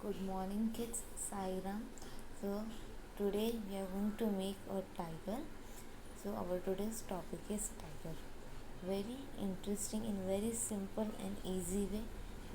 Good morning kids, Sairam. So today we are going to make a tiger. So our today's topic is tiger. Very interesting in very simple and easy way.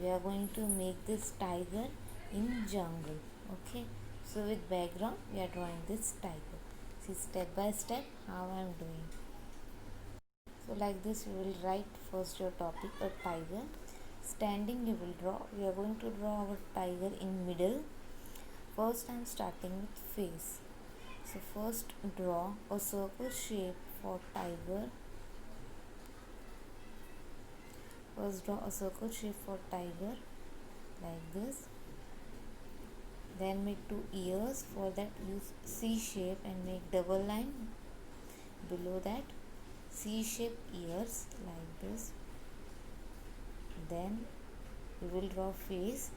We are going to make this tiger in jungle. Okay. So with background we are drawing this tiger. See step by step how I am doing. So like this you will write first your topic a tiger. Standing you will draw. We are going to draw our tiger in middle. First I am starting with face. So first draw a circle shape for tiger. First draw a circle shape for tiger like this. Then make two ears. For that use C shape and make double line below that. C shape ears like this. Then you will draw face.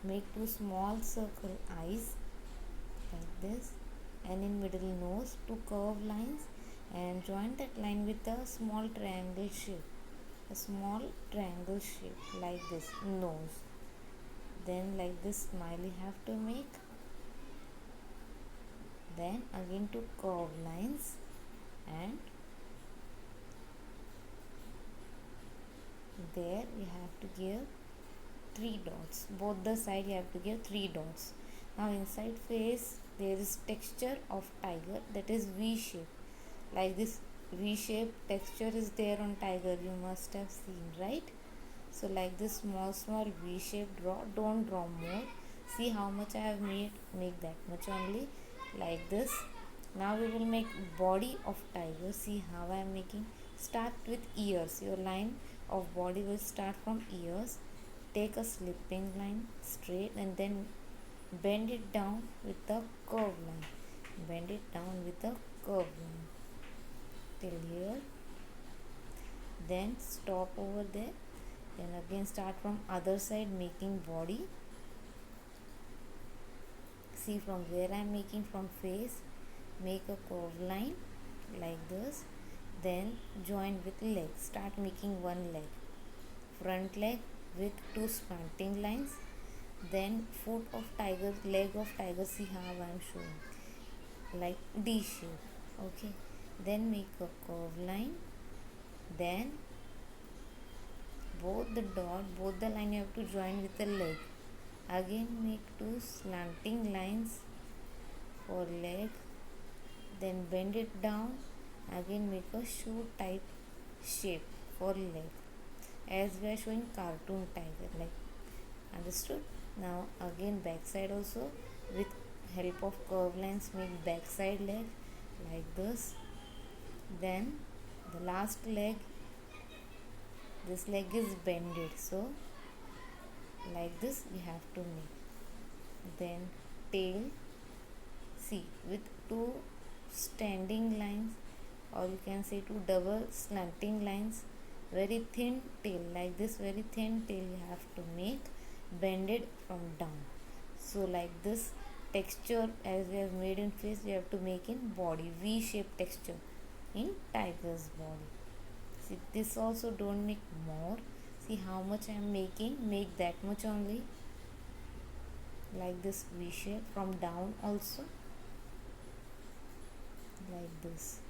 Make two small circle eyes like this, and in middle nose two curved lines, and join that line with a small triangle shape, like this nose. Then like this smile you have to make. Then again two curved lines, and there you have to give three dots. Both the side you have to give three dots. Now inside face there is texture of tiger, that is V shape. Like this V shape texture is there on tiger, you must have seen, right? So like this small V shape draw. Don't draw more. See how much I have made. Make that much only. Like this. Now we will make body of tiger. See how I am making. Start with ears. Your line of body will start from ears. Take a slipping line straight and then bend it down with a curved line. Bend it down with a curved line till here. Then stop over there. Then again start from other side making body. See from where I am making from face. Make a curved line like this. Then join with leg. Start making one leg. Front leg with two slanting lines. Then foot of tiger, leg of tiger. See how I am showing. Like D shape. Okay. Then make a curved line. Then both the line you have to join with the leg. Again make two slanting lines for leg. Then bend it down. Again make a shoe type shape for leg, as we are showing cartoon tiger, like, understood? Now again back side also, with help of curve lines make back side leg like this. Then the last leg, this leg is bended, so like this you have to make. Then tail, see, with two standing lines, or you can say two double slanting lines. Very thin tail, like this very thin tail you have to make, bended from down. So like this texture as we have made in face, we have to make in body, V shape texture in tiger's body. See, this also don't make more. See how much I am making, make that much only. Like this V shape from down also, like this.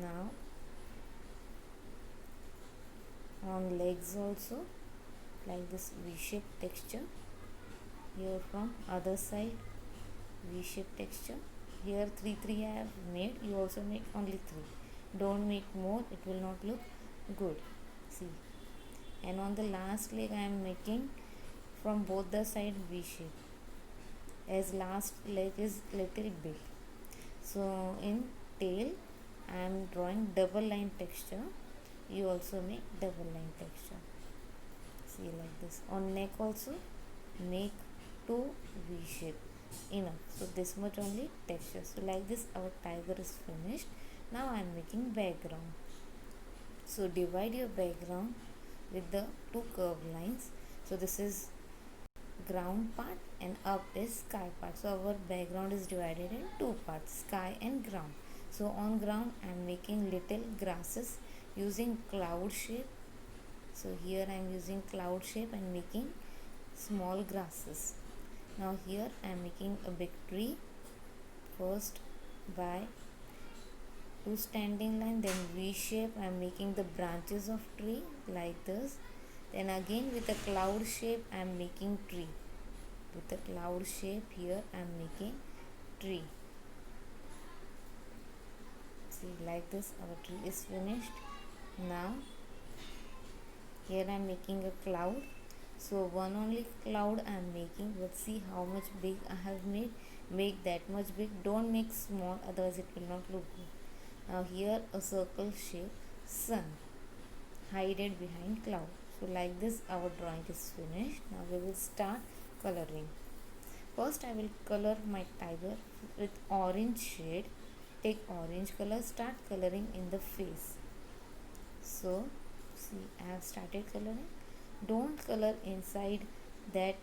Now on legs also, like this V shape texture. Here from other side, V shape texture. Here 3 I have made, you also make only 3. Don't make more, it will not look good. See, and on the last leg I am making from both the side V shape, as last leg is little big. So in tail I am drawing double line texture, you also make double line texture. See, like this. On neck also make 2 V shape, enough. So this much only texture. So like this our tiger is finished. Now I am making background. So divide your background with the two curved lines. So this is ground part and up is sky part. So our background is divided in two parts, sky and ground. So on ground I am making little grasses using cloud shape. So here I am using cloud shape and making small grasses. Now here I am making a big tree. First by two standing line, then V shape I am making the branches of tree like this. Then again with a cloud shape I am making tree. With the cloud shape here I am making tree. See, like this our tree is finished. Now here I am making a cloud. So one only cloud I am making, but see how much big I have made. Make that much big, don't make small, otherwise it will not look good. Now here a circle shape sun, hide it behind cloud. So like this our drawing is finished. Now we will start coloring. First I will color my tiger with orange shade. Take orange color, start coloring in the face. So see, I have started coloring. Don't color inside that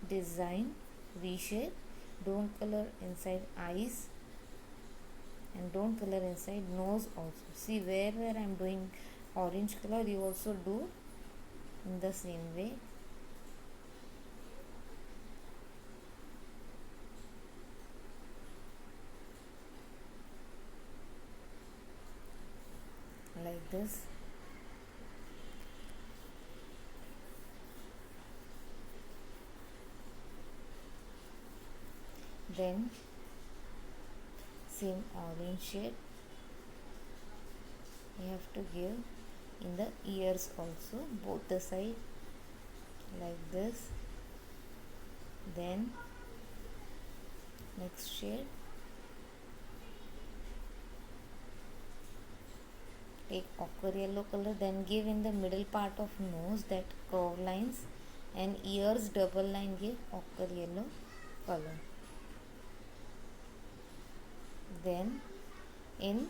design V shape. Don't color inside eyes, and don't color inside nose also. See, where I am doing orange color, you also do in the same way. Like this. Then same orange shade you have to give in the ears also, both the side, like this. Then next shade, take ochre yellow color, then give in the middle part of nose that curve lines, and ears double line, give ochre yellow color. Then in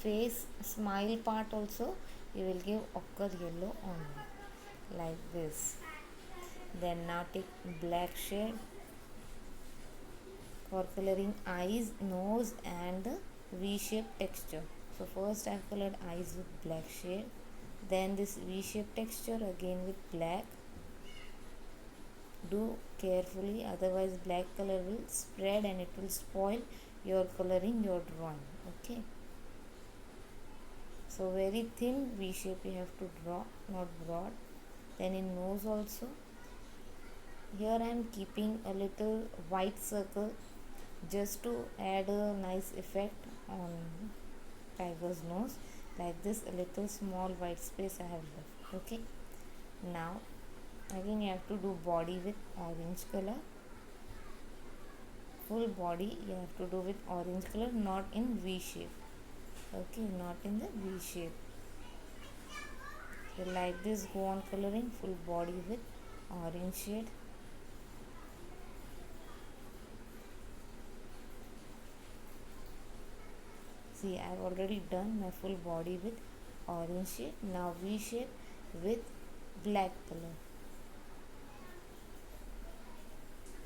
face smile part also you will give ochre yellow only, like this. Then now take black shade for coloring eyes, nose and the V-shaped texture. So first I have colored eyes with black shade, then this V-shaped texture again with black. Do carefully, otherwise black color will spread and it will spoil your coloring, your drawing. Okay, so very thin V shape you have to draw, not broad. Then in nose also, here I am keeping a little white circle just to add a nice effect on tiger's nose. Like this, a little small white space I have left. Okay, now again you have to do body with orange color. Full body you have to do with orange color, not in V shape. Okay, not in the V shape. So like this, go on coloring full body with orange shade. See, I have already done my full body with orange shade. Now V shape with black color.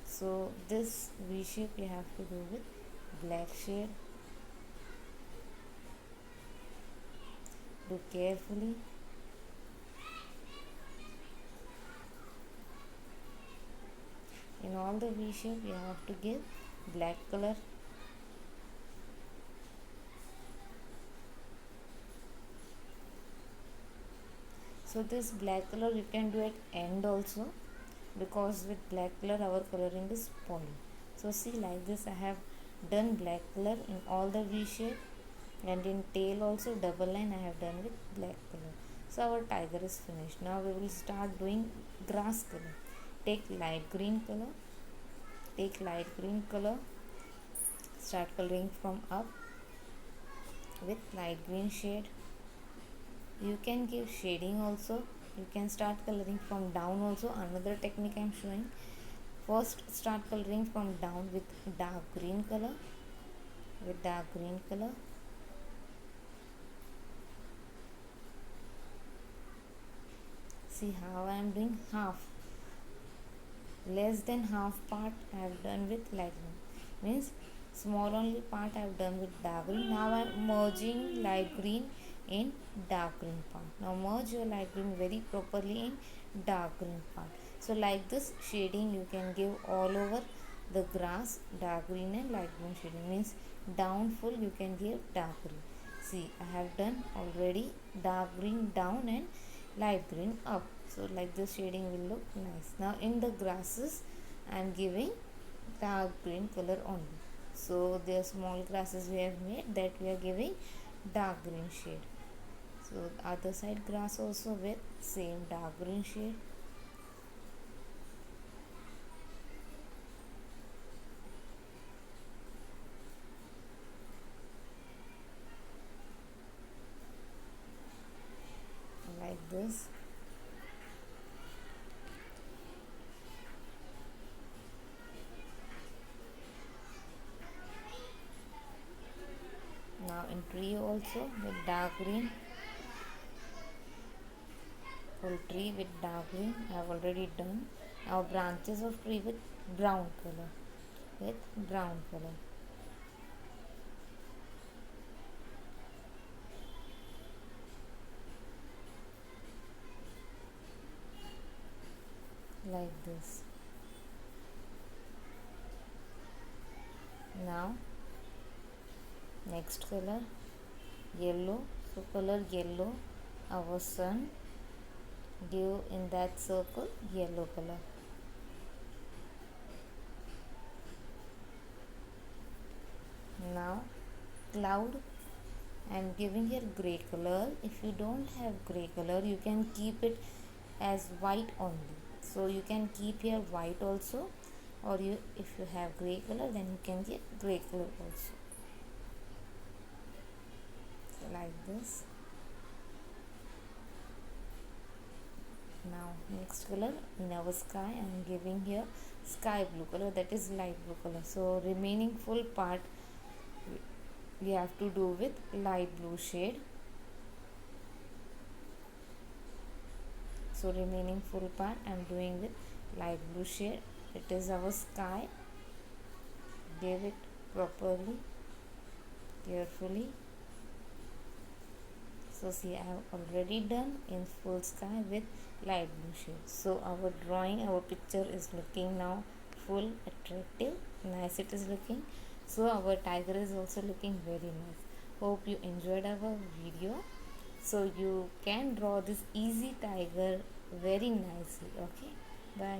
So this V shape you have to do with black shade. Do carefully. In all the V shape you have to give black color. So this black color you can do at end also, because with black color our coloring is spoiled. So see, like this I have done black color in all the V shape, and in tail also double line I have done with black color. So our tiger is finished. Now we will start doing grass color. Take light green color. Take light green color. Start coloring from up with light green shade. You can give shading also. You can start coloring from down also. Another technique I am showing. First start coloring from down with dark green color. With dark green color. See how I am doing half. Less than half part I have done with light green. Means small only part I have done with dark green. Now I am merging light green in dark green part. Now merge your light green very properly in dark green part. So like this shading you can give all over the grass, dark green and light green shading, means down full you can give dark green. See, I have done already dark green down and light green up. So like this shading will look nice. Now in the grasses I am giving dark green color only. So the small grasses we have made, that we are giving dark green shade. So other side grass also with same dark green shade. Like this. Now in tree also with dark green, full tree with dark green I have already done. Now branches of tree with brown color, with brown color. Like this. Now next color yellow. So color yellow, our sun, give in that circle yellow color. Now cloud, I am giving here gray color. If you don't have gray color you can keep it as white only. So you can keep here white also, or you, if you have gray color then you can get gray color also. So like this. Now next color in our sky I am giving here sky blue color, that is light blue color. So remaining full part we have to do with light blue shade. So remaining full part I am doing with light blue shade. It is our sky. Give it properly, carefully. So see, I have already done in full sky with light blue shade. So our drawing, our picture is looking now full attractive, nice it is looking. So our tiger is also looking very nice. Hope you enjoyed our video. So you can draw this easy tiger very nicely. Okay, bye.